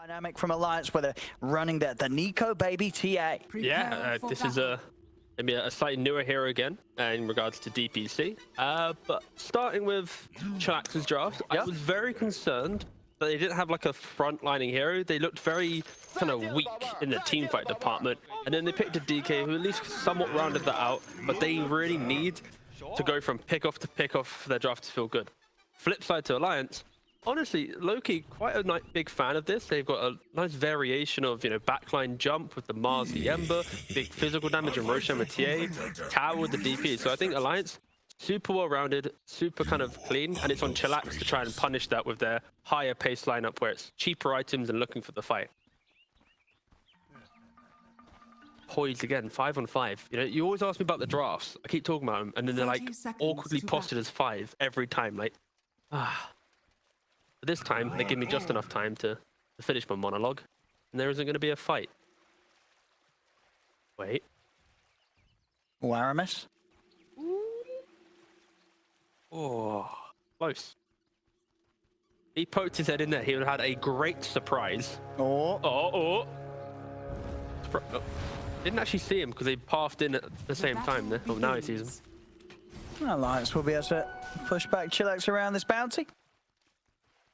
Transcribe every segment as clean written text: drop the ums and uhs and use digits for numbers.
dynamic from Alliance where they're running the Nikobaby TA. Yeah, this is maybe a slightly newer hero again in regards to DPC. But starting with CHILLAX's draft, I was very concerned that they didn't have like a frontlining hero. They looked very kind of weak in the teamfight department. And then they picked a DK who at least somewhat rounded that out, but they really need to go from pick-off to pick-off for their draft to feel good. Flip side to Alliance, honestly, low-key, quite a big fan of this. They've got a nice variation of, backline jump with the Mars, the Ember, big physical damage and Roshan with TA, Tower with the DP. So I think Alliance, super well-rounded, super kind of clean, and it's on CHILLAX to try and punish that with their higher pace lineup where it's cheaper items and looking for the fight. Poised again, 5 on 5. You always ask me about the drafts. I keep talking about them, and then they're like awkwardly posted as 5 every time. Like, But this time, they give me just enough time to finish my monologue, and there isn't going to be a fight. Wait. Oh, Aramis. Oh, close. He poked his head in there. He would have had a great surprise. Oh. Didn't actually see him because they pathed in at the same time there. Oh, now he sees him. Alliance will be able to push back CHILLAX around this bounty.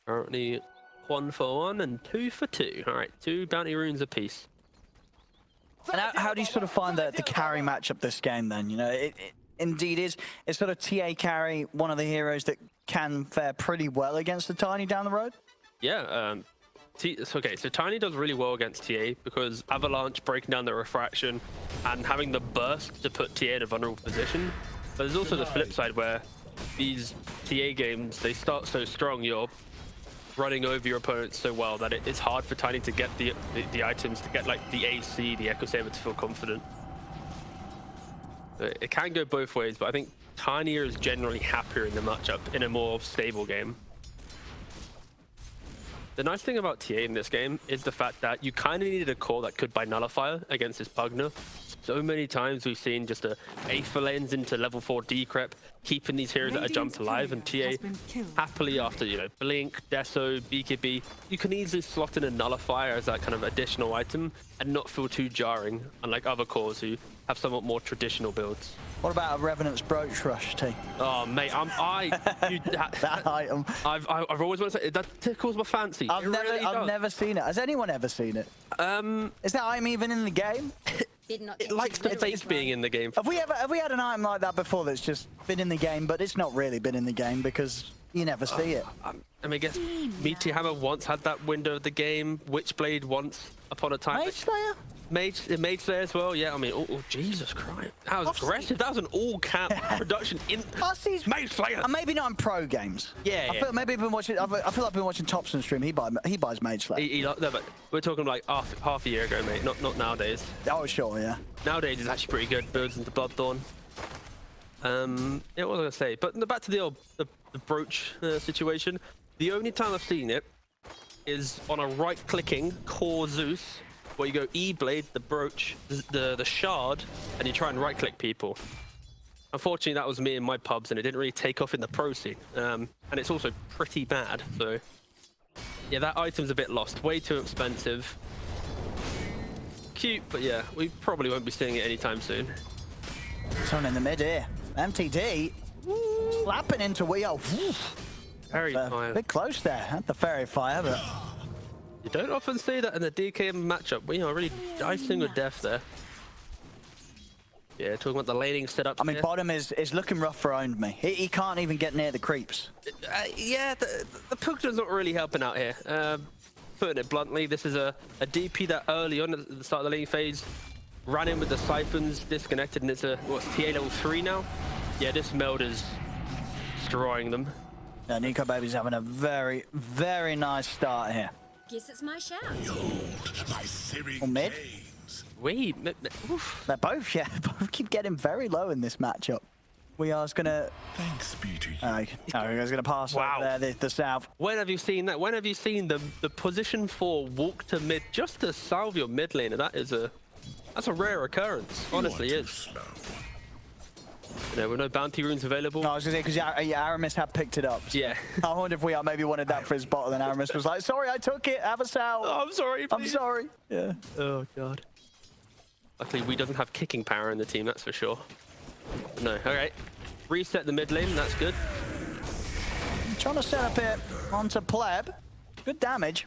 Currently 1 for 1 and 2 for 2. All right, 2 bounty runes apiece. And how do you sort of find the carry matchup this game then? It indeed is. It's sort of TA carry, one of the heroes that can fare pretty well against the Tiny down the road? Yeah, okay, so Tiny does really well against TA because Avalanche breaking down the refraction and having the burst to put TA in a vulnerable position. But there's also the flip side where these TA games, they start so strong, you're running over your opponents so well that it's hard for Tiny to get the items, to get like the AC, the Echo Saber to feel confident. It can go both ways, but I think Tiny is generally happier in the matchup in a more stable game. The nice thing about TA in this game is the fact that you kind of needed a core that could buy Nullifier against this Pugner. So many times we've seen just a Aether lens into level 4 decrep, keeping these heroes that are jumped alive, and TA happily after, Blink, Deso, BKB, you can easily slot in a Nullifier as that kind of additional item and not feel too jarring, unlike other cores who have somewhat more traditional builds. What about a Revenant's Brooch Rush, T? Oh, mate, that item. I've always wanted to say, that tickles my fancy. I've never seen it. Has anyone ever seen it? Is that item even in the game? It likes to fake being in the game. Have we had an item like that before that's just been in the game, but it's not really been in the game because you never see it? I mean, I guess Meteor Hammer once had that window of the game. Witchblade once upon a time. Mage Slayer? Mage Slayer as well, yeah. I mean, oh Jesus Christ. That was aggressive. That was an all-cap production in Mage Slayer. Maybe not in pro games. Yeah, I feel maybe I've been watching. I feel like I've been watching Thompson stream. He buys Mage Slayer. No, but we're talking like half a year ago, mate. Not nowadays. Oh, sure, yeah. Nowadays it's actually pretty good. Builds into Bloodthorn. Yeah, what was I gonna say? But back to the brooch situation. The only time I've seen it is on a right-clicking core Zeus, where you go E-blade, the brooch, the shard, and you try and right-click people. Unfortunately, that was me in my pubs, and it didn't really take off in the pro scene. And it's also pretty bad, so... Yeah, that item's a bit lost. Way too expensive. Cute, but yeah, we probably won't be seeing it anytime soon. Someone in the mid here. MTD. Slapping into Weo. Very fire. A bit close there at the fairy fire, but... You don't often see that in the DK matchup. Really dicing with death there. Yeah, talking about the laning setup. I mean, bottom is looking rough for OwnedMe. He can't even get near the creeps. Yeah, the Pugner's not really helping out here. Putting it bluntly, this is a DP that early on at the start of the laning phase ran in with the siphons, disconnected, and it's what's TA level 3 now? Yeah, this meld is destroying them. Yeah, Nikobaby's having a very, very nice start here. Guess it's my shout. Or mid. Wait, They're both, yeah, both keep getting very low in this matchup. We are gonna. Thanks, BT. We're gonna pass over there, the south. When have you seen that? When have you seen the position 4 walk to mid just to salve your mid laner? That's a rare occurrence. Honestly, is. Yeah, with no bounty runes available. No, I was going to say, because Aramis had picked it up. So Yeah. I wonder if we maybe wanted that for his bottle, and Aramis was like, sorry, I took it, have us out. Oh, I'm sorry, please. I'm sorry. Yeah. Oh, God. Luckily, we doesn't have kicking power in the team, that's for sure. No, all right. Reset the mid lane, that's good. Trying to set up it onto PLEB. Good damage.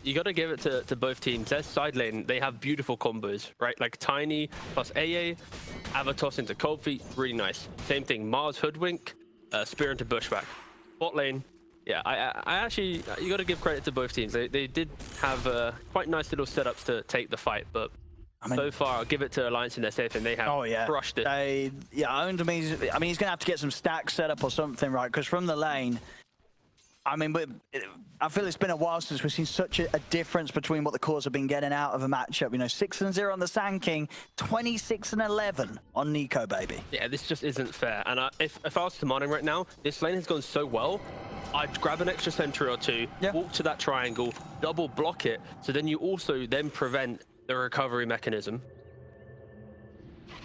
You got to give it to both teams. Their side lane, they have beautiful combos, right? Like Tiny plus AA, Avatos into Cold Feet, really nice. Same thing, Mars Hoodwink, Spear into Bushwhack. Bot lane, yeah, I actually, you got to give credit to both teams. They did have quite nice little setups to take the fight, but so far, I'll give it to Alliance in their safe, and they have crushed it. OwnedMe, I mean, he's going to have to get some stacks set up or something, right? Because from the lane, I mean, I feel it's been a while since we've seen such a difference between what the cores have been getting out of a matchup. You know, 6-0 on the Sand King, 26-11 on Nikobaby. Yeah, this just isn't fair. And if I was summoning right now, this lane has gone so well. I'd grab an extra sentry or two, walk to that triangle, double block it, so then you also then prevent the recovery mechanism.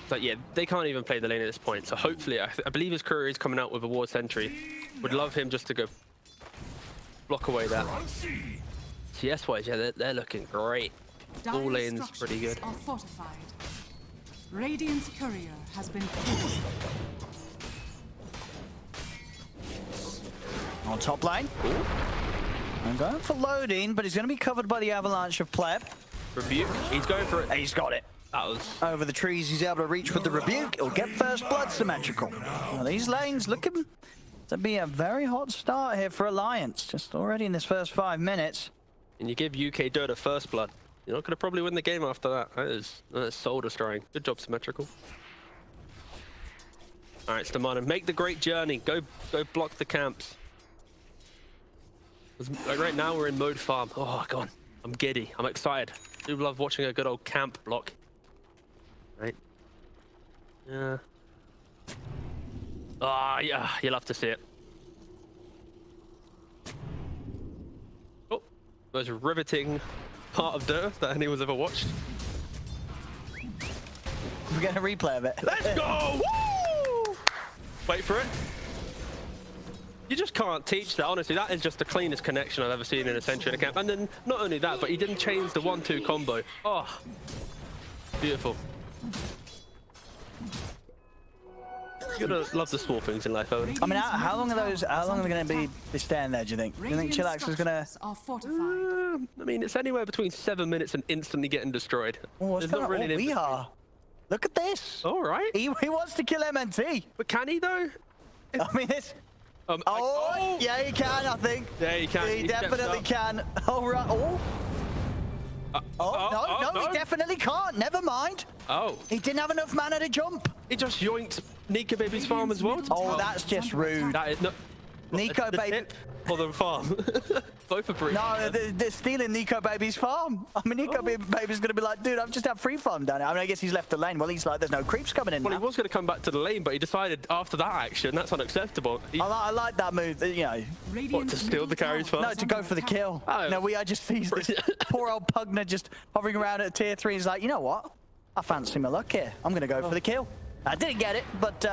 But yeah, they can't even play the lane at this point. So hopefully, I believe his courier is coming out with a ward sentry. Would love him just to go block away that. CS-wise, yeah, they're looking great. All lanes pretty good. Are fortified. Radiant's courier has been killed. On top lane. I'm going for Lodine, but he's going to be covered by the avalanche of PLEB. Rebuke, he's going for it. He's got it. That was over the trees. He's able to reach with the rebuke. He'll get first blood symetricaL. Well, these lanes looking to be a very hot start here for Alliance. Just already in this first 5 minutes. And you give UK Dota first blood. You're not going to probably win the game after that. That is soul destroying. Good job, symetricaL. All right, Stamana, make the great journey. Go block the camps. Like right now, we're in mode farm. Oh, God. I'm giddy. I'm excited. I do love watching a good old camp block. Right? Yeah. Ah, yeah. You love to see it. Oh, most riveting part of Dota that anyone's ever watched. We're getting a replay of it. Let's go! Woo! Wait for it. You just can't teach that, honestly. That is just the cleanest connection I've ever seen in a Sentry in a camp. And then, not only that, but he didn't change the 1-2 combo. Oh, beautiful. You're gonna love the small things in life, Owen. I mean, how long are they going to be staying there, do you think? Do you think CHILLAX is going to... I mean, it's anywhere between 7 minutes and instantly getting destroyed. Oh, it's not really we are. Look at this. All right. He wants to kill MNT. But can he, though? I mean, it's... yeah, he can, I think. Yeah, he can. He definitely can. Oh, right. No, he definitely can't. Never mind. Oh. He didn't have enough mana to jump. He just yoinked Nikobaby's farm as well. Oh, that's just rude. That is not... Nikobaby... Or the farm. Both are pretty. No, they're stealing Nikobaby's farm. I mean, Nikobaby's going to be like, dude, I've just had free farm down here. I mean, I guess he's left the lane. Well, he's like, there's no creeps coming in now. He was going to come back to the lane, but he decided after that action, that's unacceptable. I like that move, you know. What, to steal the carries first? No, to go for the kill. Oh. No, I just see this poor old Pugner just hovering around at tier 3. He's like, you know what? I fancy my luck here. I'm going to go for the kill. I didn't get it, but...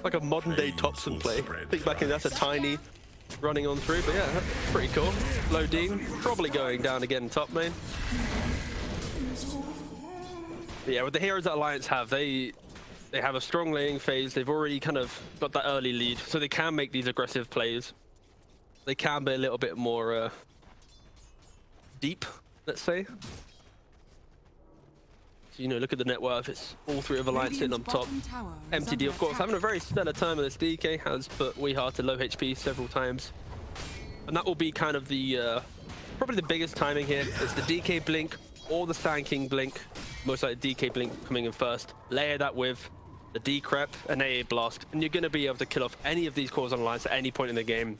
like a modern-day Thompson play. Think back in, that's a Tiny running on through, but yeah, that's pretty cool. Lodine probably going down again top main. But yeah, with the heroes that Alliance have, they have a strong laning phase. They've already kind of got that early lead, so they can make these aggressive plays. They can be a little bit more deep, let's say. So, you know, look at the net worth. It's all three of Alliance sitting on top. MTD, of course, having a very stellar time in this DK, has put WeHard to low HP several times. And that will be kind of the, probably the biggest timing here. It's the DK blink or the Sand King blink. Most likely DK blink coming in first. Layer that with the Decrep and AA blast. And you're going to be able to kill off any of these cores on Alliance at any point in the game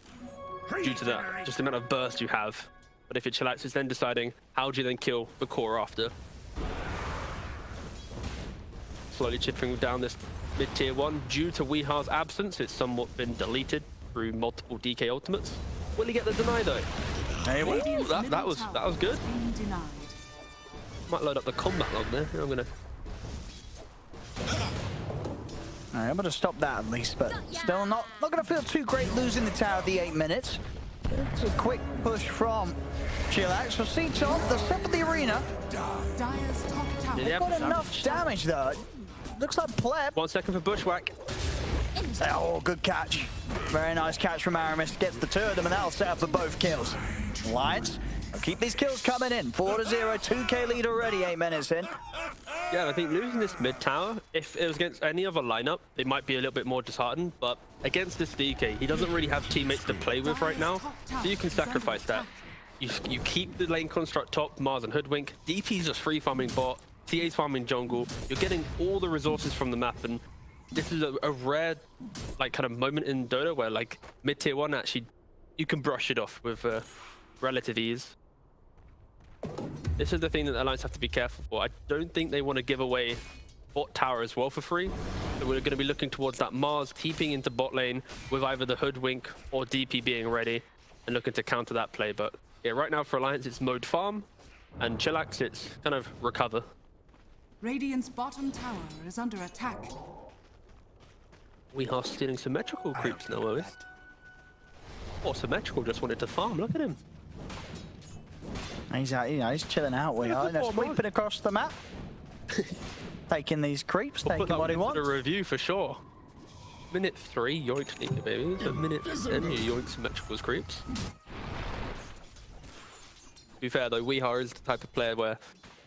due to that, just the amount of burst you have. But if you're CHILLAX, it's then deciding how do you then kill the core after. Slowly chipping down this mid-tier 1. Due to WeHard's absence, it's somewhat been deleted through multiple DK ultimates. Will he get the deny though? Ooh, that was good. Might load up the combat log there. I'm gonna Able to stop that at least, but still not going to feel too great losing the tower at the 8 minutes. It's a quick push from CHILLAX. We'll see top, the step of the arena. Dire's top tower. Yep. Not enough damage though. Looks like PLEB. 1 second for Bushwhack. Oh, good catch. Very nice catch from Aramis. Gets the 2 of them, and that'll set up for both kills. Lions will keep these kills coming in. 4-0, 2K lead already, 8 minutes in. Yeah, I think losing this mid tower, if it was against any other lineup, they might be a little bit more disheartened, but against this DK, he doesn't really have teammates to play with right now, so you can sacrifice that. You keep the lane construct top, Mars and Hoodwink, DP's just free farming bot, TA's farming jungle, you're getting all the resources from the map, and this is a rare like kind of moment in Dota where like mid tier 1 actually, you can brush it off with relative ease. This is the thing that the Alliance have to be careful for. I don't think they want to give away bot tower as well for free. So we're going to be looking towards that Mars keeping into bot lane with either the Hoodwink or DP being ready and looking to counter that play. But yeah, right now for Alliance, it's mode farm, and CHILLAX, it's kind of recover. Radiant's bottom tower is under attack. We are stealing symetricaL creeps now, are we? Oh, symetricaL just wanted to farm. Look at him. He's out, he's chilling out. We are sweeping across the map, taking these creeps, taking what he wants. A review for sure. Minute 3, yoinked Nikobaby. So minute 10, you yoinked symetricaL's creeps. To be fair though, Weehar is the type of player where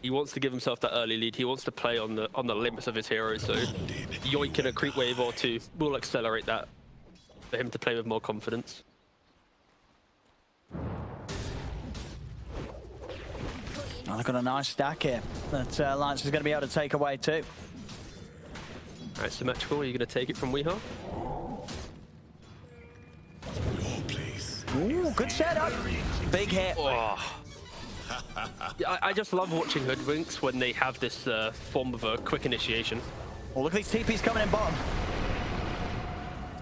he wants to give himself that early lead. He wants to play on the limits of his heroes. So yoinking a creep wave or 2 will accelerate that for him to play with more confidence. Oh, they've got a nice stack here that Alliance is going to be able to take away too. All right, symetricaL, are you going to take it from Weehar? Ooh, good setup. Big hit. Oh. Yeah, I just love watching Hoodwinks when they have this form of a quick initiation. Oh, look at these TPs coming in bottom.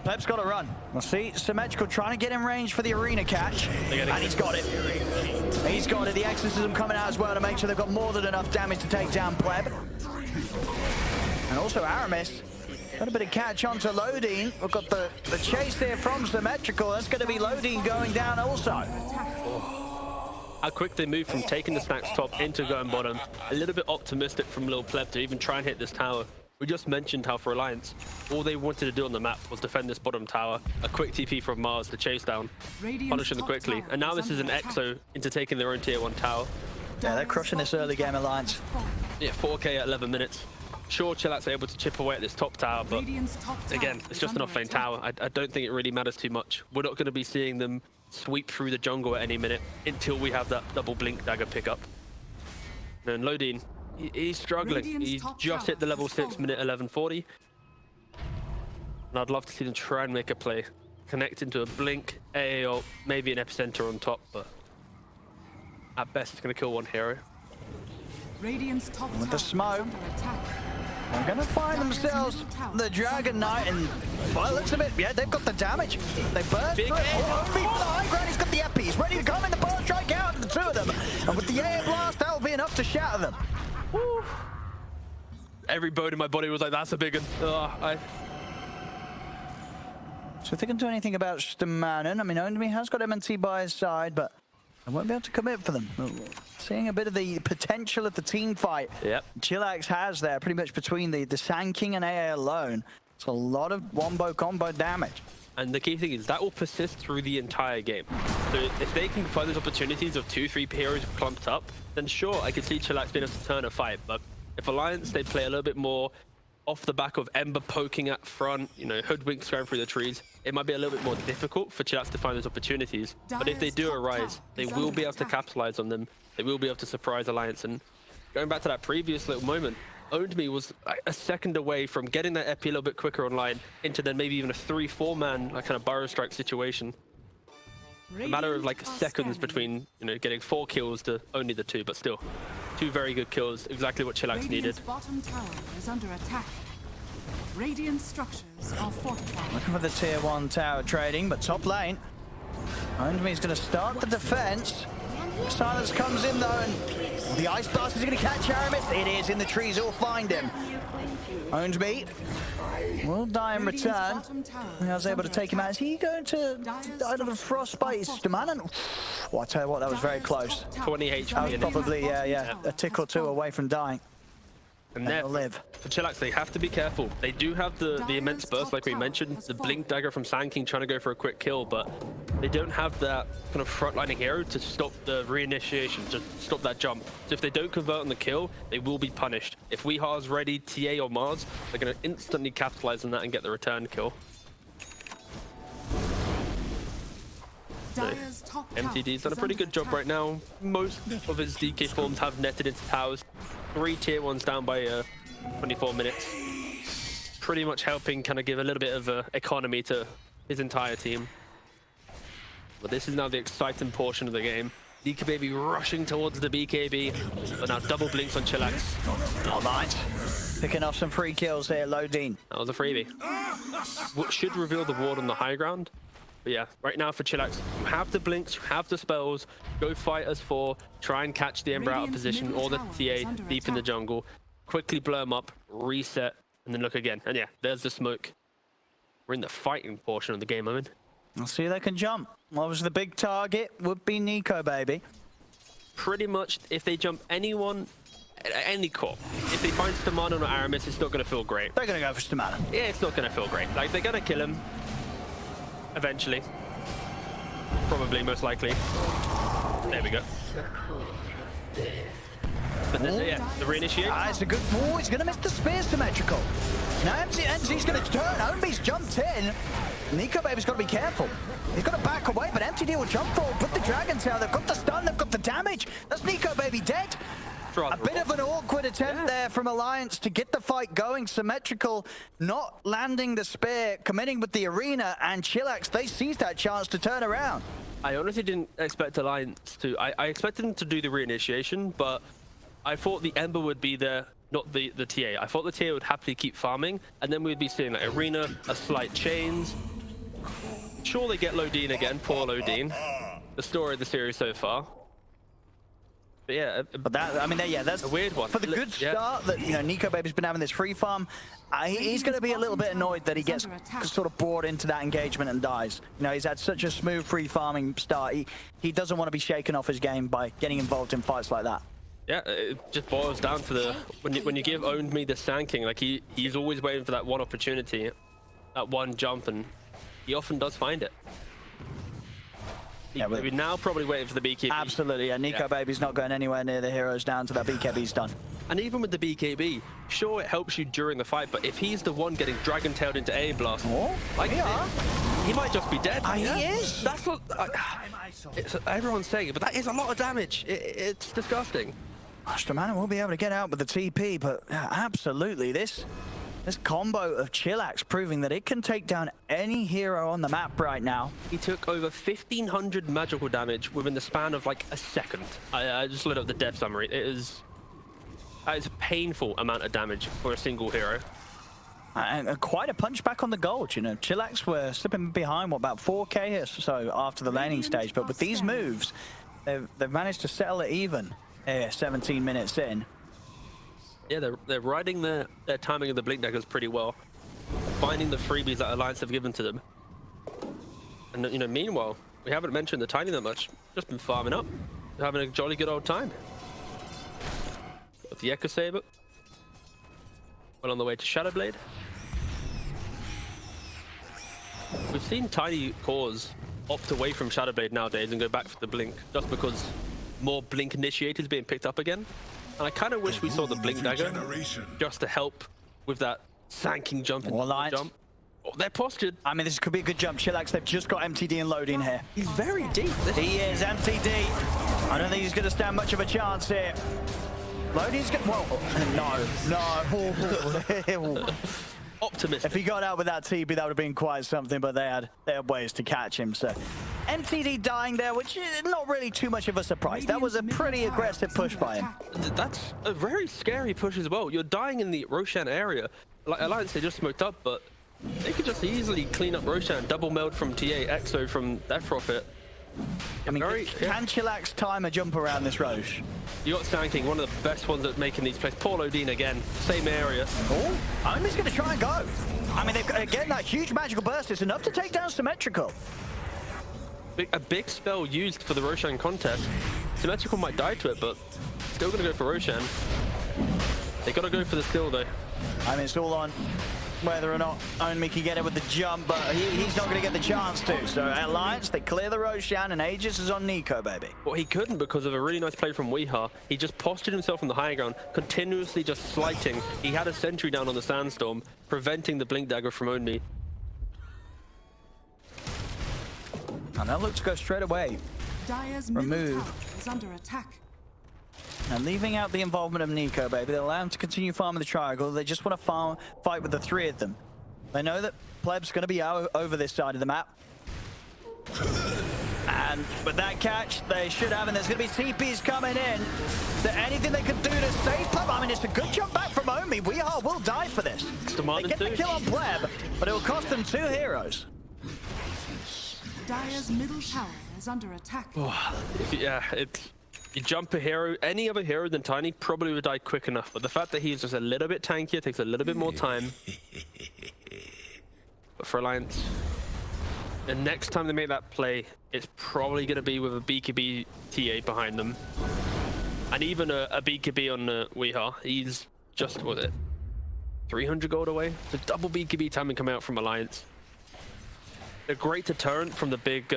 PLEB's got to run. We'll see symetricaL trying to get in range for the arena catch. And he's got it. He's got it. The exorcism coming out as well to make sure they've got more than enough damage to take down PLEB. And also Aramis. Got a bit of catch onto Lodine. We've got the chase there from symetricaL. That's going to be Lodine going down also. How quick they move from taking the stacks top into going bottom. A little bit optimistic from Lil PLEB to even try and hit this tower. We just mentioned how for Alliance, all they wanted to do on the map was defend this bottom tower. A quick TP from Mars to chase down, punish them quickly. And now this is an EXO into taking their own tier 1 tower. Yeah, they're crushing this early game Alliance. Yeah, 4K at 11 minutes. Sure, CHILLAX are able to chip away at this top tower, but again, it's just an offlane tower. I don't think it really matters too much. We're not going to be seeing them sweep through the jungle at any minute until we have that double blink dagger pickup. And Lodine, he's struggling. He's just hit the level 6 minute 11:40. And I'd love to see them try and make a play. Connect into a blink, AAO, maybe an epicenter on top, but at best it's going to kill one hero. Radiant's top With the smoke, they're going to find themselves the Dragon Knight, and by the looks of it, yeah, they've got the damage. They burst through. Oh, the high ground, he's got the EP. He's ready to come in the burst strike out, the 2 of them. And with the air blast, that'll be enough to shatter them. Woo. Every bone in my body was like, that's a big one. So if they can do anything about Stamanen, I mean, OwnedMe has got M&T by his side, but I won't be able to commit for them. Seeing a bit of the potential of the team fight. Yep. CHILLAX has there, pretty much between the Sand King and AA alone. It's a lot of wombo combo damage. And the key thing is that will persist through the entire game. So if they can find those opportunities of 2-3 heroes clumped up, then sure, I could see CHILLAX being able to turn a fight. But if Alliance, they play a little bit more off the back of Ember poking at front, you know, Hoodwinks going through the trees, it might be a little bit more difficult for CHILLAX to find those opportunities. But if they do arise, they will be able to capitalize on them. They will be able to surprise Alliance. And going back to that previous little moment, OwnedMe was a second away from getting that EP a little bit quicker online into then maybe even a 3-4 man like kind of burrow strike situation. A matter of like seconds between, you know, getting 4 kills to only the 2, but still 2 very good kills, exactly what CHILLAX needed. Bottom tower is under attack. Radiant structures are fortified. Looking for the tier 1 tower trading, but top lane, OwnedMe's going to start the defense. Silence comes in though, and the Ice Blast is going to catch Aramis. It is in the trees, he'll find him. OwnedMe will die in return. I was able to take him out. Is he going to die to the frostbite? Is Stamanen? Well, I tell you what, that was very close. 20 HP. That was probably, yeah, a tick or two away from dying. And they'll live. For CHILLAX, they have to be careful. They do have the immense burst, like we mentioned, the Blink Dagger from Sand King trying to go for a quick kill, but they don't have that kind of frontlining hero to stop the reinitiation, to stop that jump. So if they don't convert on the kill, they will be punished. If Weehar's ready, TA or Mars, they're going to instantly capitalize on that and get the return kill. So, MTD's done a pretty good job right now. Most of his DK forms have netted into towers. 3 tier 1s down by 24 minutes. Pretty much helping kind of give a little bit of economy to his entire team. But this is now the exciting portion of the game. Nikobaby rushing towards the BKB, but now double blinks on CHILLAX. All right. Picking off some free kills here, Lodine. That was a freebie. What should reveal the ward on the high ground. But yeah, right now for CHILLAX, you have the blinks, you have the spells, go fight us 4, try and catch the Ember out of position or the TA deep in the jungle, quickly blow them up, reset, and then look again. And yeah, there's the smoke. We're in the fighting portion of the game, I mean. Let's see if they can jump. Obviously the big target would be Nikobaby. Pretty much, if they jump anyone, any core, if they find Stamanen or Aramis, it's not going to feel great. They're going to go for Stamanen. Yeah, it's not going to feel great. Like, they're going to kill him. Eventually. Probably, most likely. There we go. But then, yeah, the reinitiate. It's a good... Oh, he's going to miss the spear symetricaL. Now MT's going to turn. OwnedMe's jumped in. Nikobaby's got to be careful. He's got to back away, but MTD will jump forward, put the Dragon Tail. They've got the stun, they've got the damage. That's Nikobaby dead. A bit of an awkward attempt there from Alliance to get the fight going. symetricaL not landing the spear, committing with the arena, and CHILLAX, they seized that chance to turn around. I honestly didn't expect Alliance to... I expected them to do the reinitiation, but I thought the Ember would be there, not the TA. I thought the TA would happily keep farming, and then we'd be seeing like arena, a slight chains. Sure, they get Lodine again, poor Lodine. The story of the series so far. But yeah, but that, I mean, yeah, that's a weird one. For the good start that, you know, Nikobaby's been having this free farm, he's going to be a little bit annoyed that he gets sort of brought into that engagement and dies. You know, he's had such a smooth free farming start. He doesn't want to be shaken off his game by getting involved in fights like that. Yeah, it just boils down to the when you give OwnedMe the Sand King, like he's always waiting for that one opportunity, that one jump, and he often does find it. Yeah, we're now probably waiting for the BKB. Absolutely, yeah. Nikobaby's not going anywhere near the heroes down to that BKB's done. And even with the BKB, sure, it helps you during the fight, but if he's the one getting dragon-tailed into A blast, like he might just be dead. He is. That's what everyone's saying, but that is a lot of damage. It's disgusting. Stamanen will be able to get out with the TP, but absolutely, this combo of CHILLAX proving that it can take down any hero on the map right now. He took over 1,500 magical damage within the span of like a second. I just lit up the death summary. That is a painful amount of damage for a single hero. And quite a punch back on the gold, you know. CHILLAX were slipping behind, what, about 4k or so after the laning stage, but with these moves, they've managed to settle it even here, 17 minutes in. Yeah, they're riding their timing of the Blink Daggers pretty well, finding the freebies that Alliance have given to them. And you know, meanwhile, we haven't mentioned the Tiny that much. Just been farming up, having a jolly good old time. Got the Echo Saber. Well on the way to Shadowblade. We've seen Tiny cores opt away from Shadowblade nowadays and go back for the Blink, just because more Blink initiators being picked up again. And I kind of wish we saw the Blink Dagger just to help with that Sand King jump and jump. Oh, they're postured. I mean, this could be a good jump. CHILLAX, they've just got MTD and Lodine here. He's very deep. He is MTD. I don't think he's going to stand much of a chance here. Lodine's going no. Optimistic. If he got out with that TP, that would have been quite something, but they had ways to catch him. So MTD dying there, which is not really too much of a surprise. That was a pretty aggressive push by him. That's a very scary push as well. You're dying in the Roshan area. Like Alliance, they just smoked up, but they could just easily clean up Roshan, double meld from TA, Exo from Death Prophet. I mean, can CHILLAX time a jump around this Roche? You got Sand King, one of the best ones at making these plays. Poor Lodine again, same area. Oh, OwnedMe's going to try and go. I mean, again, that huge magical burst is enough to take down symetricaL. A big spell used for the Roshan contest. symetricaL might die to it, but still going to go for Roshan. They got to go for the steal, though. I mean, it's all on whether or not OwnedMe can get it with the jump, but he's not going to get the chance to. So Alliance, they clear the Roshan, and Aegis is on Nikobaby. Well, he couldn't because of a really nice play from Weeha. He just postured himself on the high ground, continuously just slighting. He had a sentry down on the Sandstorm, preventing the Blink Dagger from OwnedMe. And that looks to go straight away. Dire's Remove. middle tower is under attack. And leaving out the involvement of Nikobaby, they allow him to continue farming the triangle. They just want to fight with the three of them. They know that PLEB's going to be over this side of the map. And with that catch, they should have, and there's going to be TPs coming in. Is there anything they can do to save PLEB? I mean, it's a good jump back from OwnedMe. We will die for this. They get the kill on PLEB, but it will cost them 2 heroes. Dire's middle tower is under attack. Yeah, you jump a hero, any other hero than Tiny probably would die quick enough, but the fact that he's just a little bit tankier takes a little bit more time. But for Alliance, the next time they make that play, it's probably going to be with a BKB TA behind them. And even a BKB on Weeha, he's just, what is it, 300 gold away? The double BKB timing coming out from Alliance. A great deterrent from the big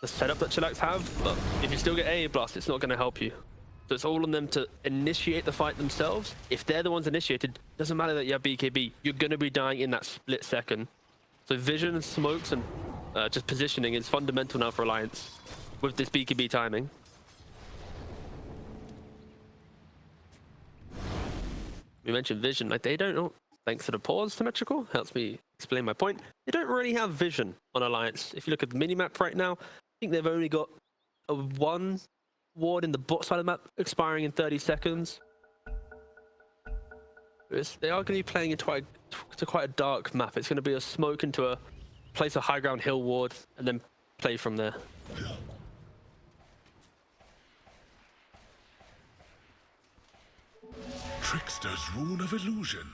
the setup that CHILLAX have, but if you still get AA Blast, it's not going to help you. So it's all on them to initiate the fight themselves. If they're the ones initiated, doesn't matter that you have BKB, you're going to be dying in that split second. So vision, smokes, and just positioning is fundamental now for Alliance with this BKB timing. We mentioned vision, like they don't know. Thanks to the pause, symetricaL helps me explain my point. They don't really have vision on Alliance. If you look at the minimap right now, I think they've only got a 1 ward in the bot side of the map expiring in 30 seconds. They are going to be playing into quite a dark map. It's going to be a smoke into a place a high ground hill ward and then play from there. Trickster's Rune of Illusion.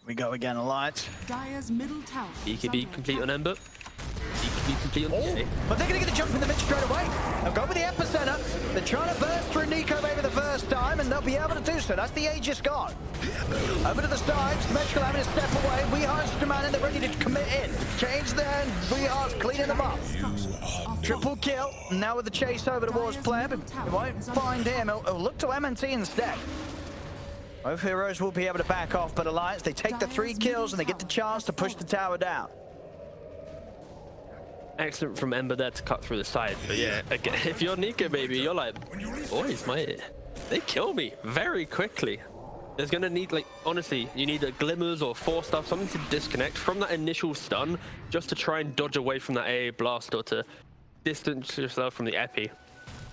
We go again, Alliance. Dire's middle tower. BKB complete on Ember. BKB complete on TA. But they're going to get the jump in the mid straight away. They'll go with the epicenter. They're trying to burst through Nikobaby the first time, and they'll be able to do so. That's the Aegis gone. Over to the sides, symetricaL having to step away. Weeha's demanding they're ready to commit in. Change there, and Weeha's cleaning them up. Triple kill. Now with the chase over towards PLEB. He won't find him. He'll look to MNT instead. Both heroes will be able to back off, but Alliance, they take the 3 kills and they get the chance to push the tower down. Excellent from Ember there to cut through the side. But yeah, again, if you're Nikobaby, you're like, boys, they kill me very quickly. There's gonna need, like, honestly, you need a glimmers or 4 stuff, something to disconnect from that initial stun, just to try and dodge away from that AA blast or to distance yourself from the epi.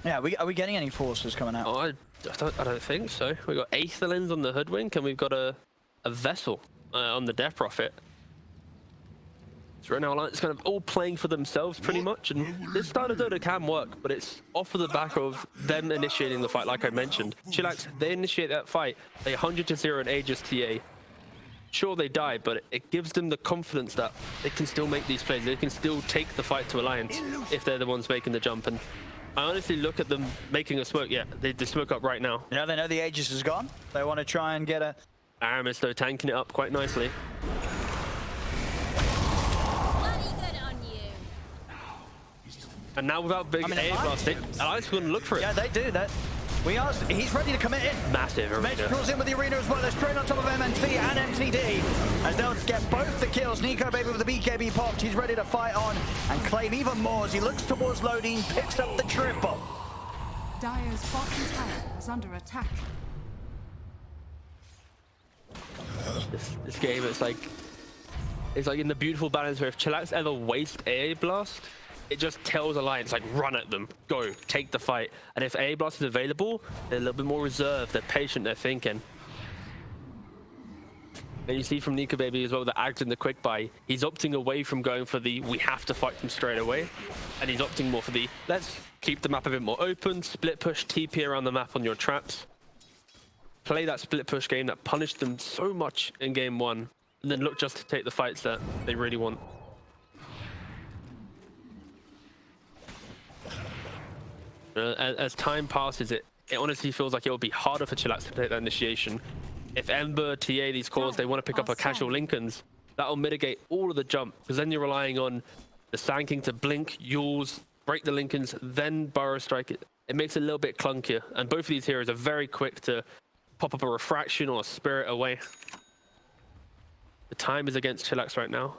Yeah, are we getting any forces coming out? Oh, I don't think so. We've got Aethelins on the Hoodwink, and we've got a Vessel on the Death Prophet. So right now, it's kind of all playing for themselves pretty much, and this style of Dota can work, but it's off of the back of them initiating the fight, like I mentioned. CHILLAX, they initiate that fight, they 100-0 in Aegis TA. Sure, they die, but it gives them the confidence that they can still make these plays. They can still take the fight to Alliance if they're the ones making the jump. And I honestly look at them making a smoke. Yeah, they smoke up right now. Yeah, they know the Aegis is gone. They want to try and get a... Aramis, though, tanking it up quite nicely. And now without big AA blast, Alliance going to look for it. Yeah, they do that. He's ready to commit in. Massive arena. Metrical's in with the arena as well. They're straight on top of MNT and MTD. As they'll get both the kills. Nikobaby with the BKB popped. He's ready to fight on and claim even more as he looks towards Lodine, picks up the triple. Dire's bottom tower is under attack. This game, it's like in the beautiful balance where if CHILLAX ever waste AA blast, it just tells Alliance, like, run at them, go, take the fight. And if AA blast is available, they're a little bit more reserved, they're patient, they're thinking. And you see from Nikobaby as well, the Ags and the quick buy, he's opting away from going for the we have to fight them straight away. And he's opting more for the let's keep the map a bit more open, split push, TP around the map on your traps. Play that split push game that punished them so much in game 1. And then look just to take the fights that they really want. As time passes, it honestly feels like it will be harder for CHILLAX to take that initiation. If Ember, TA, these cores, they want to pick up a casual Lincolns, that will mitigate all of the jump, because then you're relying on the Sand to blink, Yules, break the Lincolns, then Burrow Strike. It makes it a little bit clunkier, and both of these heroes are very quick to pop up a Refraction or a Spirit away. The time is against CHILLAX right now.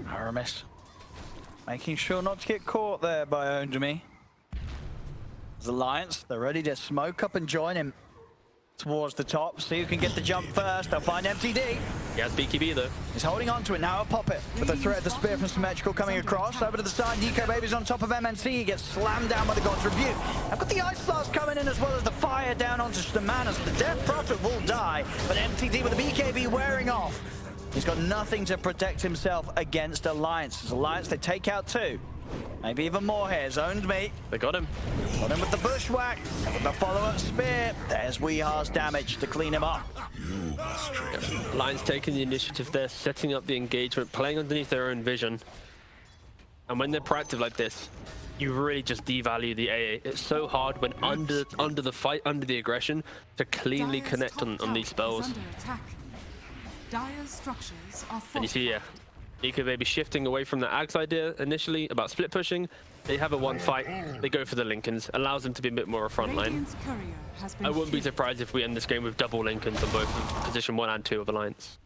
Aramis making sure not to get caught there by OwnedMe. The Alliance, they're ready to smoke up and join him towards the top. See who can get the jump first. They'll find MTD. He has BKB though. He's holding on to it now. I'll pop it with the threat of the spear from symetricaL coming across. Over to the side, Nikobaby's on top of MNC. He gets slammed down by the God's Rebuke. I've got the Ice Blast coming in as well as the fire down onto Shamanas. The Death Prophet will die, but MTD with the BKB wearing off. He's got nothing to protect himself against Alliance. As Alliance, they take out 2. Maybe even more here. OwnedMe. They got him. Got him with the bushwhack. With the follow-up spear. There's Weehar's damage to clean him up. Lions taking the initiative there, setting up the engagement, playing underneath their own vision. And when they're proactive like this, you really just devalue the AA. It's so hard when under the fight, under the aggression, to cleanly connect on these spells. Dire's structures are And you see, yeah, Nikobaby shifting away from the Ags idea initially about split pushing. They have a one fight, they go for the Lincolns, allows them to be a bit more a front line. I wouldn't be surprised if we end this game with double Lincolns on both position 1 and 2 of Alliance.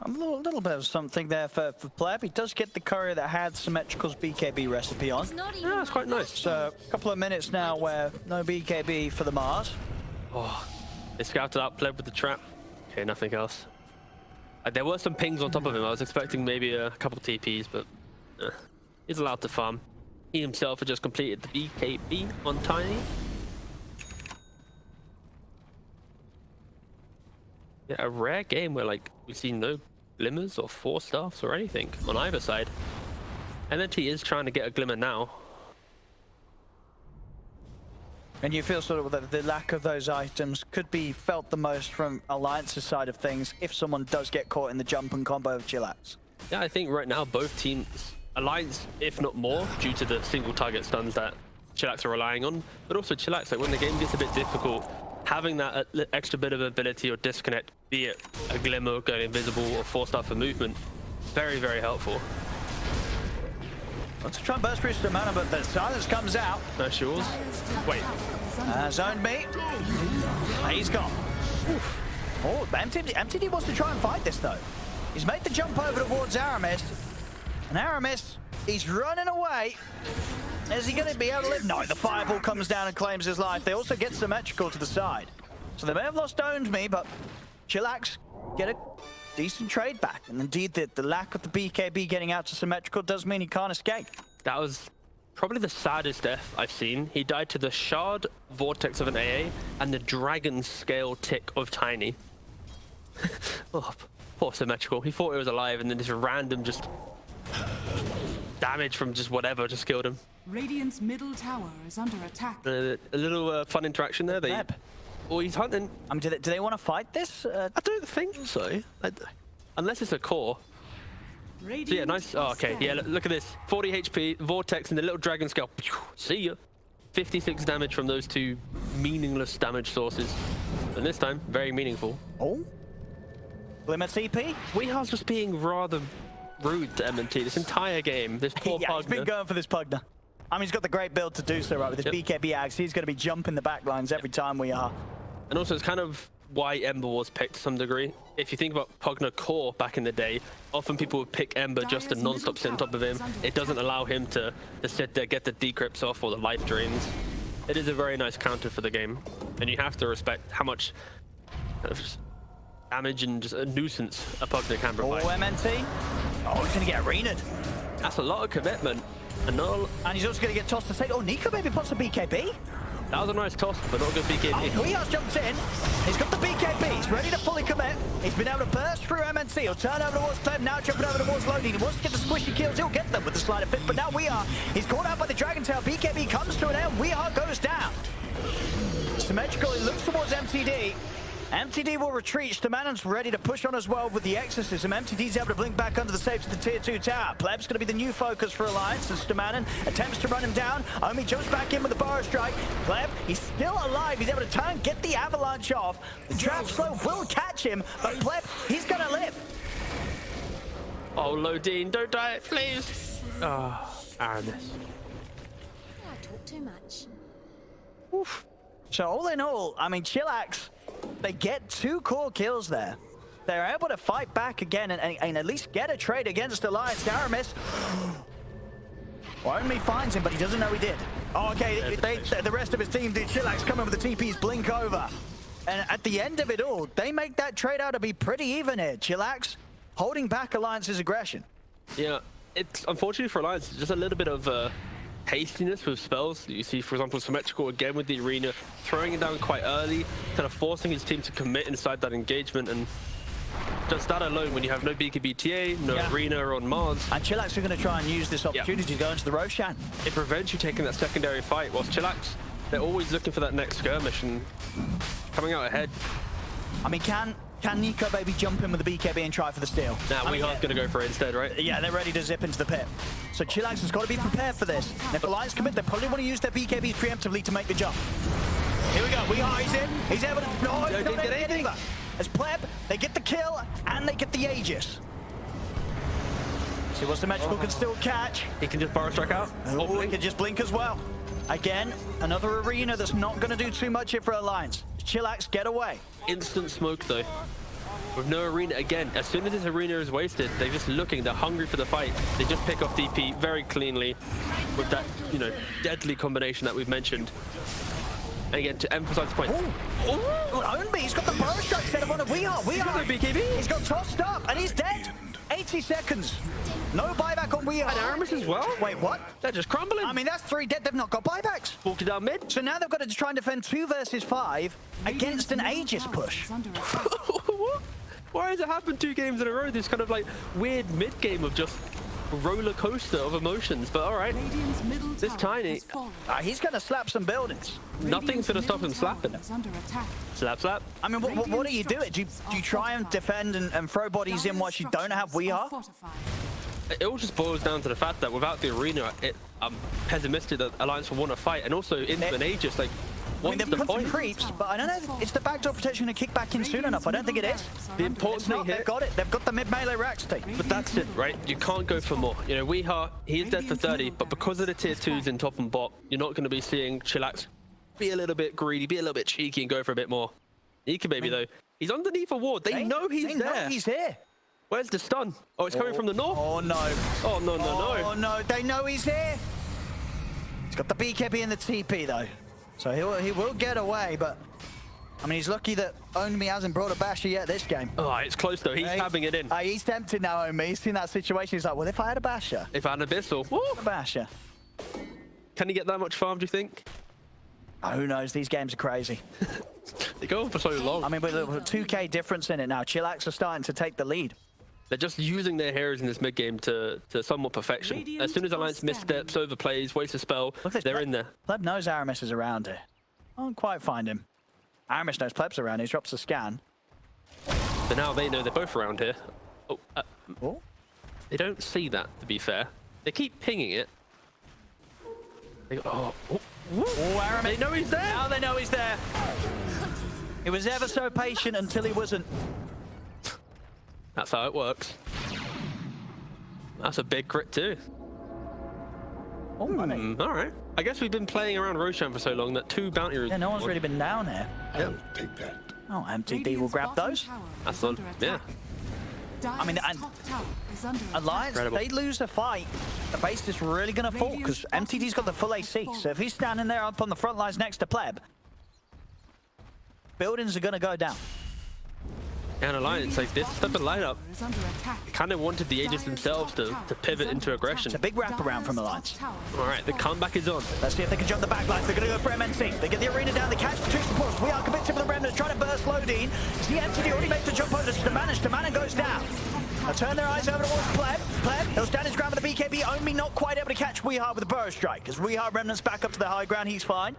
A little bit of something there for PLEB. He does get the courier that had symetrical's BKB recipe on. Yeah, that's quite nice. So a couple of minutes now where no BKB for the Mars. Oh, they scouted out PLEB with the trap. Okay, nothing else. There were some pings on top of him. I was expecting maybe a couple TPs, but he's allowed to farm. He himself had just completed the BKB on Tiny. Yeah, a rare game where like we've seen no glimmers or force staffs or anything on either side. MNT is trying to get a glimmer now. And you feel sort of that the lack of those items could be felt the most from Alliance's side of things if someone does get caught in the jump and combo of CHILLAX. Yeah, I think right now both teams, Alliance, if not more, due to the single target stuns that CHILLAX are relying on, but also CHILLAX, like when the game gets a bit difficult, having that extra bit of ability or disconnect, be it a glimmer, going invisible, or force staff for movement, very, very helpful. Wants to try and burst through some mana, but the silence comes out. Nice yours. Wait. OwnedMe. He's gone. Oof. Oh, MTD wants to try and fight this, though. He's made the jump over towards Aramis. And Aramis, he's running away. Is he going to be able to live? No, the fireball comes down and claims his life. They also get symetricaL to the side. So they may have lost OwnedMe, but CHILLAX get a decent trade back. And indeed, the lack of the BKB getting out to symetricaL does mean he can't escape. That was probably the saddest death I've seen. He died to the Shard Vortex of an AA and the Dragon Scale Tick of Tiny. Oh, poor symetricaL. He thought he was alive, and then this random just damage from just whatever just killed him. Radiant's middle tower is under attack. A little fun interaction there. Oh, he's hunting. I mean, do they want to fight this? I don't think so. Unless it's a core. So yeah, nice. Oh, okay. Yeah, look at this. 40 HP, Vortex, and the little Dragon Scale. See ya. 56 damage from those two meaningless damage sources. And this time, very meaningful. Oh. Glimmer TP? Weehar's just being rather rude to MNT this entire game. This poor yeah, Pugner. He's been going for this Pugner. I mean, he's got the great build to do so, right? With his BKB Axe, he's going to be jumping the back lines every time we are. And also, it's kind of why Ember was picked to some degree. If you think about Pugner core back in the day, often people would pick Ember just to non-stop sit on top of him. It doesn't allow him to sit there, get the decrypts off or the life drains. It is a very nice counter for the game. And you have to respect how much damage and just a nuisance a Pugner can provide. Oh, MNT. Oh, he's going to get arenaed. That's a lot of commitment. And he's also going to get tossed to side. Oh, Nikobaby pops a BKB. That was a nice toss, but not a good BKB. Oh, Weehar's jumped in. He's got the BKB. He's ready to fully commit. He's been able to burst through MNC. He'll turn over towards PLEB. Now jumping over towards Lodine. He wants to get the squishy kills. He'll get them with the sleight of fist. But now Weehar, he's caught out by the Dragon Tail. BKB comes to an end. Weehar goes down. symetricaL, he looks towards MTD. MTD will retreat. Stamanon's ready to push on as well with the Exorcism. MTD's able to blink back under the saves to the tier 2 tower. PLEB's going to be the new focus for Alliance, and Stamanon attempts to run him down. OwnedMe jumps back in with the Burrow Strike. PLEB, he's still alive. He's able to turn, get the avalanche off. The trap slow will catch him, but PLEB, he's going to live. Oh, Lodine, don't die, please. Oh, Aramis. I talk too much. Oof. So all in all, I mean, CHILLAX, they get 2 core kills there. They're able to fight back again and at least get a trade against Alliance. Aramis, OwnedMe finds him, but he doesn't know he did. Oh, okay, the rest of his team did. CHILLAX coming with the TP's blink over. And at the end of it all, they make that trade out to be pretty even here. CHILLAX holding back Alliance's aggression. Yeah, it's unfortunately for Alliance, just a little bit of hastiness with spells. You see, for example, symetricaL again with the arena, throwing it down quite early, kind of forcing his team to commit inside that engagement. And just that alone, when you have no BKB TA, no arena on Mars. And CHILLAX are going to try and use this opportunity to go into the Roshan. It prevents you taking that secondary fight, whilst CHILLAX, they're always looking for that next skirmish and coming out ahead. I mean, can Nikobaby jump in with the BKB and try for the steal? Now, Weehar's going to go for it instead, right? Yeah, they're ready to zip into the pit. So CHILLAX has got to be prepared for this. And if Alliance commit, they probably want to use their BKBs preemptively to make the jump. Here we go. Weehar, he's in. He's able to... No, he didn't get anything. As PLEB, they get the kill and they get the Aegis. See what symetricaL can still catch. He can just Burrow Strike out. Oh, he can just blink as well. Again, another arena that's not going to do too much here for Alliance. CHILLAX, get away. Instant smoke though. With no arena, again, as soon as this arena is wasted, they're just looking, they're hungry for the fight. They just pick off DP very cleanly with that, you know, deadly combination that we've mentioned. And again, to emphasize the point. OwnedMe, he's got the Burrow Strike set up on a Weehar. He's got no BKB. He's got tossed up and he's dead. 80 seconds. No buyback on Weehar. And Aramis as well. Wait, what? They're just crumbling. I mean, that's 3 dead. They've not got buybacks. Walking down mid. So now they've got to try and defend 2 versus 5 against an Aegis push. Why has it happened 2 games in a row? This kind of like weird mid game of just roller coaster of emotions. But all right, this Tiny, he's going to slap some buildings. Nothing's going to stop him slapping. Slap, slap. I mean, what do you do? Do you try and defend and throw bodies in whilst you don't have Weehar? It all just boils down to the fact that without the arena, I'm pessimistic that Alliance will want to fight, and also into an Aegis, like, I mean, they've put some creeps, but I don't know if it's the backdoor protection to kick back in soon enough. I don't think it is. The important thing here, they've got it. They've got the mid-melee racks team. But that's it, right? You can't go for more. You know, Weehar, he is dead for 30, but because of the tier 2s in top and bot, you're not going to be seeing CHILLAX be a little bit greedy, be a little bit cheeky and go for a bit more. Nikobaby, though, he's underneath a ward. They know he's there. Know he's here. Where's the stun? Oh, it's coming from the north? Oh, no. Oh, no, no, no. Oh, no. They know he's here. He's got the BKB and the TP, though. So he will get away, but... I mean, he's lucky that OwnedMe hasn't brought a basher yet this game. Oh, it's close, though. He's tabbing it in. He's tempted now, OwnedMe. He's seen that situation. He's like, well, if I had a basher... If I had an Abyssal. A basher. Can he get that much farm, do you think? Oh, who knows? These games are crazy. They go on for so long. I mean, with a 2K difference in it now, CHILLAX are starting to take the lead. They're just using their heroes in this mid game to somewhat perfection. As soon as Alliance missteps, overplays, wastes a spell, they're in there. PLEB knows Aramis is around here. I don't quite find him. Aramis knows PLEB's around. He drops a scan. But now they know they're both around here. Oh, Oh. They don't see that, to be fair. They keep pinging it. They go, Aramis. They know he's there. Now they know he's there. He was ever so patient until he wasn't. That's how it works. That's a big crit too. Oh, money. All right. I guess we've been playing around Roshan for so long that 2 bounty routes. Yeah, no one's really been down here. I'll take that. Oh, MTD will grab those. That's on. Yeah. I mean, Alliance, Incredible. they lose a fight, the base is really going to fall because MTD's got the full AC. So if he's standing there up on the front lines next to PLEB, buildings are going to go down. And Alliance, like this type of lineup, is under attack. kind of wanted the Aegis themselves to pivot into aggression. It's a big wraparound from Alliance. All right, the comeback is on. Let's see if they can jump the backline. They're going to go for MNC. They get the arena down. They catch the two supports. We are convinced of the Remnants trying to burst Lodine. See MTD already makes the jump over to Stamanin. Stamanin goes down. They'll turn their eyes over towards PLEB. PLEB, he'll stand his ground with the BKB. OwnedMe not quite able to catch Weehard with a Burrow Strike. As Weehard Remnants back up to the high ground, he's fine.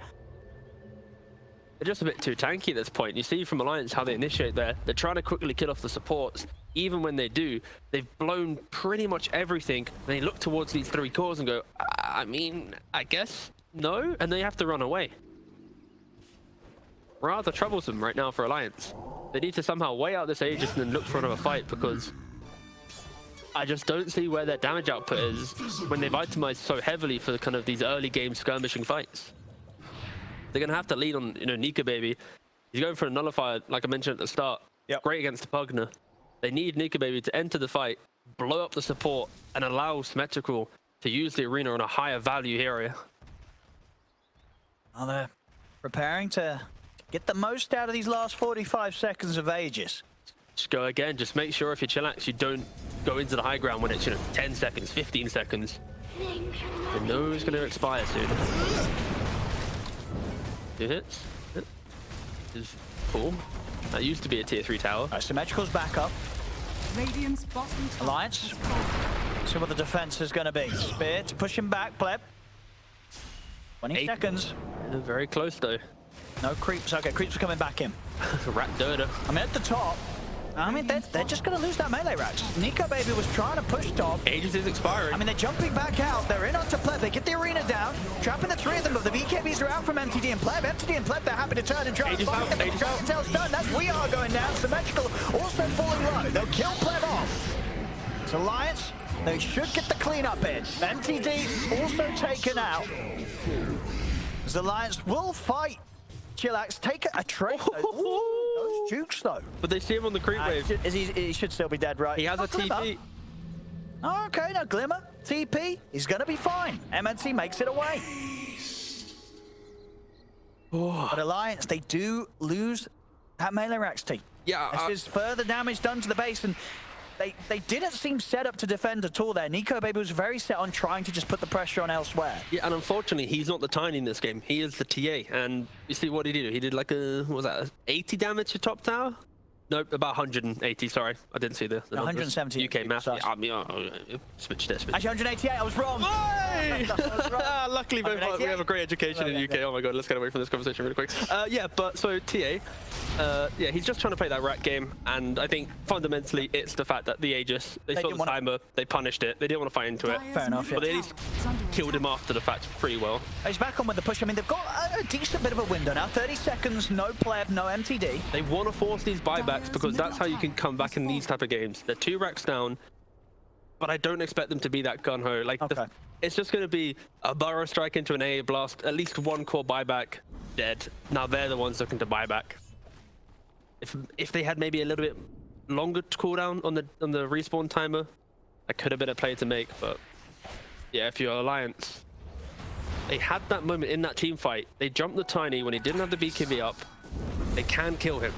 They're just a bit too tanky at this point. You see from Alliance how they initiate there. They're trying to quickly kill off the supports. Even when they do, they've blown pretty much everything. They look towards these 3 cores and go, I mean, I guess no, and they have to run away. Rather troublesome right now for Alliance. They need to somehow weigh out this Aegis and then look for another fight, because I just don't see where their damage output is when they've itemized so heavily for kind of these early game skirmishing fights. They're going to have to lean on, Nikobaby. He's going for a nullifier, like I mentioned at the start. Yep. Great against the Pugner. They need Nikobaby to enter the fight, blow up the support, and allow symetricaL to use the arena on a higher value area. Well, they're preparing to get the most out of these last 45 seconds of Aegis. Just go again. Just make sure if you're CHILLAX, you don't go into the high ground when it's 10 seconds, 15 seconds. The nose going to expire soon. 2 hits. Is cool. That used to be a tier 3 tower. All right, symetrical's back up. Radiant's bottom tower Alliance. has fallen. See what the defense is going to be. Spear to push him back, PLEB. 20 8 seconds. Very close though. No creeps. Okay, creeps are coming back in. Rat Dota. I mean, at the top, they're just going to lose that melee racks. Nikobaby was trying to push top. Aegis is expiring. I mean, they're jumping back out. They're in onto PLEB. They get the arena down, trapping the 3 of them, but the BKBs are out from MTD and PLEB. MTD and PLEB, they're happy to turn and try Aegis to fight out, them. Aegis out. Tail's done. That's weehard going down. symetricaL also falling low. They'll kill PLEB off. It's Alliance. They should get the cleanup in. MTD also taken out. As Alliance will fight CHILLAX, take a trade. Those jukes though. But they see him on the creep wave. He should still be dead, right? He has a Glimmer. TP. Okay, now Glimmer, TP, he's gonna be fine. MNC makes it away. But Alliance, they do lose that melee racks team. Yeah. This is further damage done to the base, and they didn't seem set up to defend at all there. Nikobaby was very set on trying to just put the pressure on elsewhere. Yeah, and unfortunately, he's not the Tiny in this game. He is the TA, and you see what he did? He did like what was that, 80 damage to top tower? Nope, about 180, sorry. I didn't see the 170. UK math. Yeah, I mean, switch this. Actually, 188, I was wrong. Hey! Luckily, we 188. have a great education in the UK. Oh my god, let's get away from this conversation really quick. Yeah, but so TA, yeah, he's just trying to play that rat game, and I think fundamentally it's the fact that the Aegis, they saw the timer, they punished it, they didn't want to fight into it. Fair enough, But they at least killed him after the fact pretty well. He's back on with the push. I mean, they've got a decent bit of a window now. 30 seconds, no PLEB, no MTD. They want to force these buybacks because that's how you can come back in these type of games. They're 2 racks down, but I don't expect them to be that gun-ho. Like, it's just going to be a Burrow Strike into an AA blast, at least 1 core buyback, dead. Now they're the ones looking to buy back. If they had maybe a little bit longer cooldown on the respawn timer, that could have been a play to make. But yeah, if you're Alliance, they had that moment in that team fight. They jumped the Tiny when he didn't have the BKB up. They can kill him.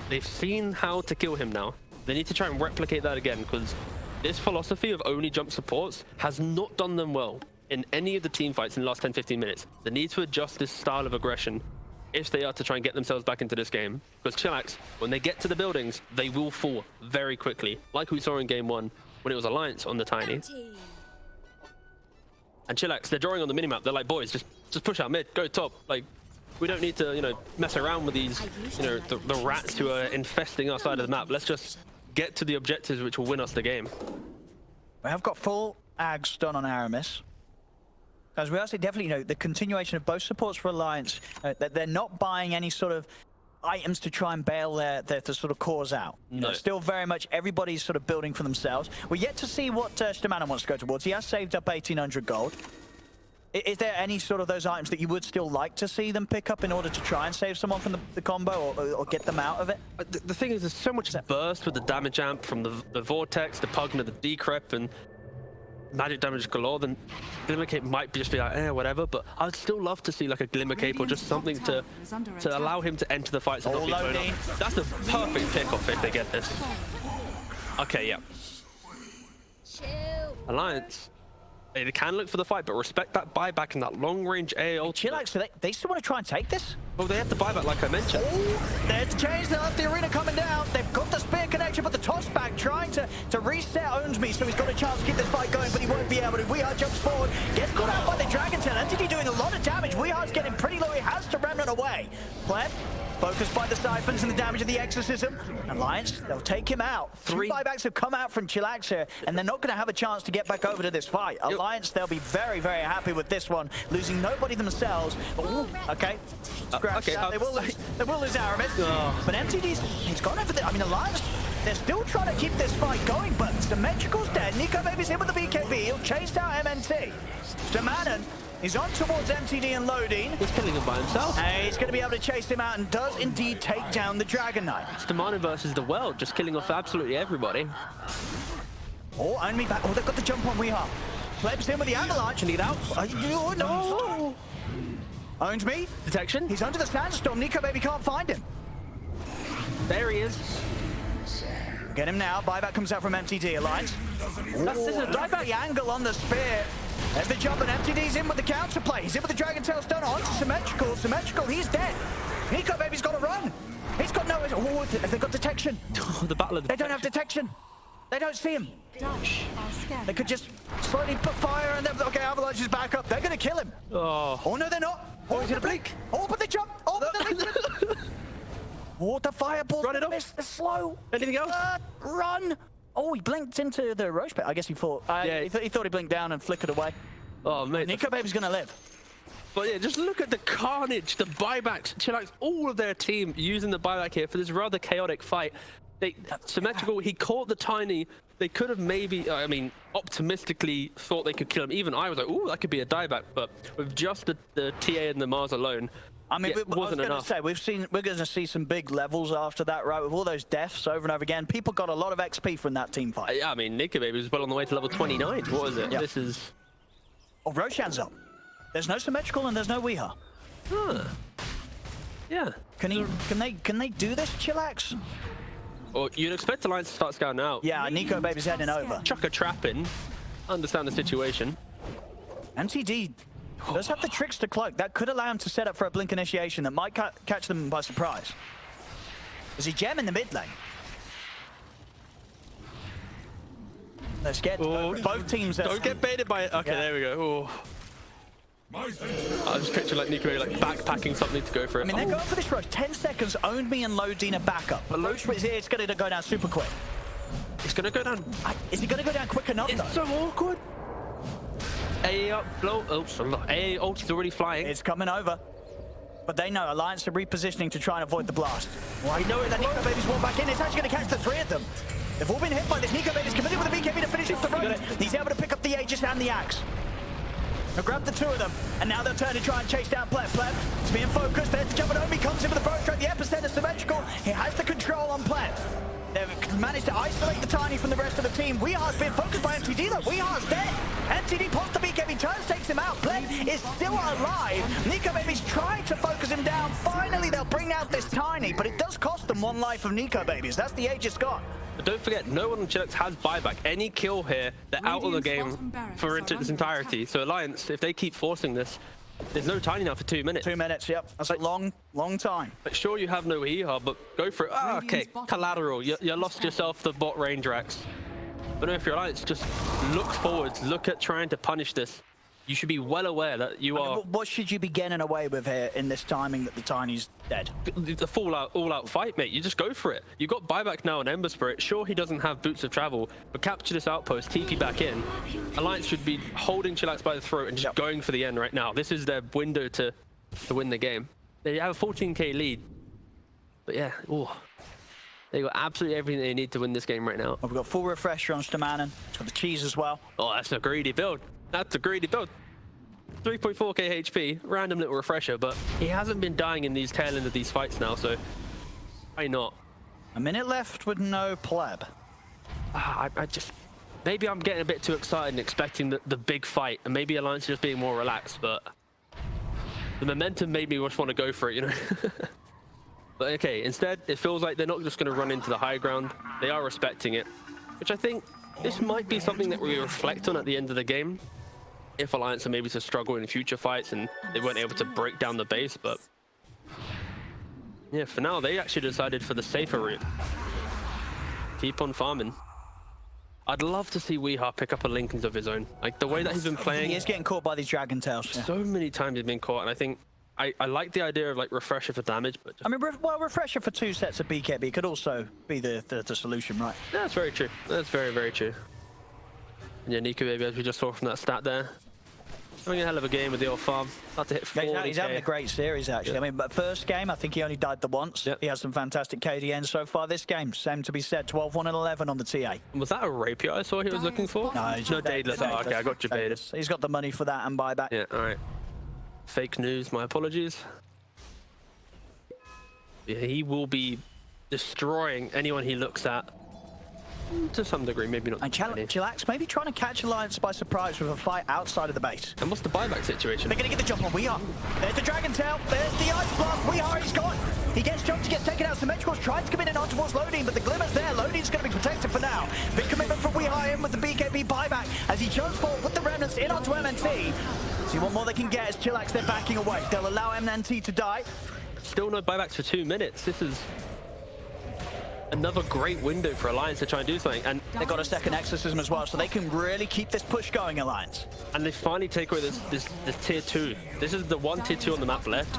They've seen how to kill him now. They need to try and replicate that again, because this philosophy of only jump supports has not done them well in any of the team fights in the last 10-15 minutes. They need to adjust this style of aggression if they are to try and get themselves back into this game. Because CHILLAX, when they get to the buildings, they will fall very quickly, like we saw in game 1 when it was Alliance on the Tiny. Empty. And CHILLAX, they're drawing on the minimap. They're like, boys, just push out mid, go top. Like, we don't need to, mess around with these, the rats who are infesting our side of the map. Let's just get to the objectives which will win us the game. We have got full ags done on Aramis. As we also definitely the continuation of both supports for Alliance, that they're not buying any sort of items to try and bail their sort of cores out. No. Still very much everybody's sort of building for themselves. We're yet to see what Stamanin wants to go towards. He has saved up 1,800 gold. Is there any sort of those items that you would still like to see them pick up in order to try and save someone from the combo or get them out of it? The thing is, there's so much burst with the damage amp from the Vortex, the Pugner, the Decrep, and magic damage galore, then Glimmer Cape might just be like, whatever. But I'd still love to see like a Glimmer Cape or just something to allow him to enter the fights and not be blown up. That's the perfect pickoff if they get this. Okay, yeah. Chill. Alliance. They can look for the fight, but respect that buyback and that long-range AA ultimate. CHILLAX, so they still want to try and take this? Well, they have the buyback, like I mentioned. Oh, there's the change. They left the arena coming down. They've got the spear connection, but the toss back trying to reset OwnedMe, so he's got a chance to keep this fight going, but he won't be able to. Weehaw jumps forward, gets caught out by the Dragon Tail. Entity doing a lot of damage. Weeha's getting pretty low. He has to remnant away. PLEB, focused by the siphons and the damage of the exorcism. Alliance, they'll take him out. Three buybacks have come out from CHILLAX here, and they're not going to have a chance to get back over to this fight. Alliance, they'll be very, very happy with this one, losing nobody themselves. Ooh, okay. Okay, they will lose Aramis, but he's gone over the. I mean, Alliance, they're still trying to keep this fight going, but symetrical's dead. Nikobaby's hit with the BKB. He'll chase out MNT. Stamanen, he's on towards MTD and Lodine. He's killing him by himself. And he's going to be able to chase him out and does indeed take down the Dragon Knight. Stamanen versus the world, just killing off absolutely everybody. Oh, OwnedMe back. Oh, they've got the jump on Weehaw. PLEB's in with the avalanche. Can he get out? Oh, no. OwnedMe. Detection. He's under the sandstorm. Nikobaby can't find him. There he is. Get him now. Buyback comes out from MTD. Alliance. This is a dieback. The angle on the spear. There's the jump, and MTD's in with the counterplay. He's in with the Dragon Tail stun on symetricaL. symetricaL, he's dead. Nikobaby's got to run. He's got no. Oh, have they got detection? The battle of the They don't have detection. They don't see him. Dash are scared. They could just slowly put fire and then, okay, Avalanche is back up. They're going to kill him. Oh, No, they're not. Oh, he's gonna blink. Oh, but they jump. Oh, but they Oh, the fireball. Run it off. They're slow. Anything else? Run. Oh, he blinked into the roach pit. I guess he thought. Yeah. He thought he blinked down and flickered away. Oh, mate. Nikobaby's going to live. But yeah, just look at the carnage, the buybacks. CHILLAX, all of their team using the buyback here for this rather chaotic fight. symetricaL, he caught the Tiny. They could have maybe, I mean, optimistically thought they could kill him. Even I was like, ooh, that could be a dieback. But with just the TA and the Mars alone, I mean, it wasn't enough. Say, we're going to see some big levels after that, right? With all those deaths over and over again, people got a lot of XP from that team fight. Yeah, I mean, Nikobaby was well on the way to level 29. What is it? Yep. This is... Oh, Roshan's up. There's no symetricaL and there's no Weehaw. Huh. Yeah. Can they do this, CHILLAX? Or you'd expect Alliance to start scouting out. Yeah, Nikobaby's heading over. Chuck a trap in. Understand the situation. MTD does have the Trickster Cloak. That could allow him to set up for a blink initiation that might catch them by surprise. Is he gem in the mid lane? They're scared. Both teams. Don't get baited by it. Okay, there we go. Oh. I just picture like Nikobaby like backpacking something to go for it. I mean, they're going for this rush. 10 seconds. OwnedMe and Lodine are back up. But it's going to go down super quick. It's going to go down. Is he going to go down quick enough, though? It's so awkward. AA up, blow. Oh, sorry. AA ult is already flying. It's coming over. But they know Alliance are repositioning to try and avoid the blast. Well, I know that Nikobaby's walked back in. It's actually going to catch the three of them. They've all been hit by this. Nikobaby's committed with a BKB to finish off the run. He's able to pick up the Aegis and the Axe. They'll grab the two of them, and now they'll turn to try and chase down PLEB. PLEB is being focused. There's the jump, and OwnedMe comes in with the bow strike. The epicenter symetricaL. He has the control on PLEB. They've managed to isolate the Tiny from the rest of the team. Weeha's being focused by MTD, though. Weeha's dead. MTD pops the BKB, turns, takes him out. PLEB is still alive. Nikobaby's trying to focus him down. Finally, they'll bring out this Tiny, but it does cost them one life of Nikobaby's. That's the Aegis gone. But don't forget, no one on CHILLAX has buyback. Any kill here, they're out of the game for its entirety. So Alliance, if they keep forcing this, there's no Tiny now for 2 minutes. 2 minutes, yep. That's a long, long time. Like, sure, you have no Weehaw, but go for it. Ah, okay, collateral. You lost yourself the bot range racks. But no, if you're Alliance, just look forwards. Look at trying to punish this. You should be well aware that you are... What should you be getting away with here in this timing that the Tiny's dead? The all-out fight, mate. You just go for it. You've got buyback now on Ember Spirit. Sure, he doesn't have boots of travel, but capture this outpost, TP back in. Alliance should be holding CHILLAX by the throat and just going for the end right now. This is their window to win the game. They have a 14k lead. But yeah, they got absolutely everything they need to win this game right now. We've got full refresher on Stamanen. It's got the cheese as well. Oh, that's a greedy build. That's a greedy build. 3.4k HP, random little refresher, but he hasn't been dying in these tail end of these fights now, so why not? A minute left with no PLEB. I just... maybe I'm getting a bit too excited and expecting the big fight, and maybe Alliance is just being more relaxed, but the momentum made me just want to go for it, you know? But okay, instead, it feels like they're not just going to run into the high ground. They are respecting it, which I think this might be something that we reflect on at the end of the game. If Alliance are maybe to struggle in future fights and they weren't able to break down the base, but yeah, for now, they actually decided for the safer route. Keep on farming. I'd love to see Weehaw pick up a Lincolns of his own. Like, the way that he's been playing... He is getting caught by these Dragon Tails. So many times he's been caught, and I think... I like the idea of, like, Refresher for damage, but... I mean, well, Refresher for 2 sets of BKB could also be the solution, right? Yeah, that's very true. That's very, very true. And yeah, Nikobaby, as we just saw from that stat there, having a hell of a game with the old farm. About to hit 40K. He's having a great series, actually. Yeah. I mean, but first game, I think he only died the once. Yep. He has some fantastic KDN so far this game. Same to be said, 12-1 and 11 on the TA. Was that a Rapier I saw he was looking for? No, he's no Daedalus. Oh, okay, I got you baited. He's got the money for that and buyback. Yeah, all right. Fake news, my apologies. Yeah, he will be destroying anyone he looks at. To some degree, maybe not. And CHILLAX maybe trying to catch Alliance by surprise with a fight outside of the base. And what's the buyback situation? They're going to get the jump on Weehaw. There's the Dragon Tail. There's the Ice Blast. Weehaw, he's gone. He gets jumped, he gets taken out. symetricaL's trying to come in and on towards Lodine, but the glimmer's there. Lodine's going to be protected for now. Big commitment from Weehaw in with the BKB buyback as he jumps forward with the remnants in onto MNT. See what more they can get as CHILLAX, they're backing away. They'll allow MNT to die. Still no buybacks for 2 minutes. This is another great window for Alliance to try and do something. And they got a second exorcism as well, so they can really keep this push going, Alliance. And they finally take away this tier 2. This is the one tier 2 on the map left.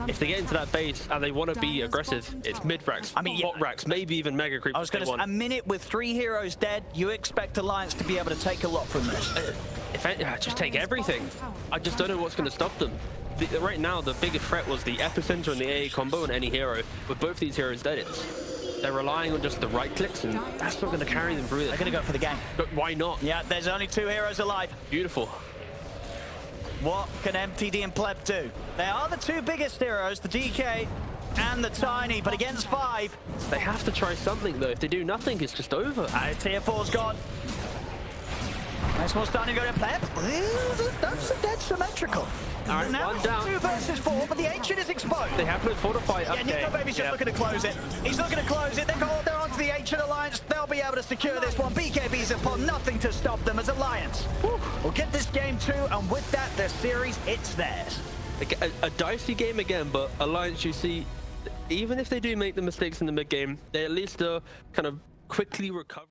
If they get into that base and they want to be aggressive, it's mid-racks, bot racks, maybe even mega creep. I was going to say, a minute with 3 heroes dead, you expect Alliance to be able to take a lot from this. Just take everything. I just don't know what's going to stop them. Right now, the biggest threat was the epicenter and the AA combo and any hero. With both these heroes dead, they're relying on just the right clicks, and that's not going to carry them through this. They're going to go for the game. But why not? Yeah, there's only 2 heroes alive. Beautiful. What can MTD and PLEB do? They are the 2 biggest heroes, the DK and the Tiny, but against 5. They have to try something, though. If they do nothing, it's just over. Tier 4's gone. Next one's starting to go to PLEB. That's a dead symetricaL. All right, now one down. 2 versus 4, but the Ancient is exposed. They have no fortify. Yeah, Nikobaby's just looking to close it. He's looking to close it. They're onto the Ancient Alliance. They'll be able to secure this one. BKB's upon nothing to stop them as Alliance. We'll get this game 2, and with that, the series, it's theirs. A dicey game again, but Alliance, you see, even if they do make the mistakes in the mid game, they at least kind of quickly recover.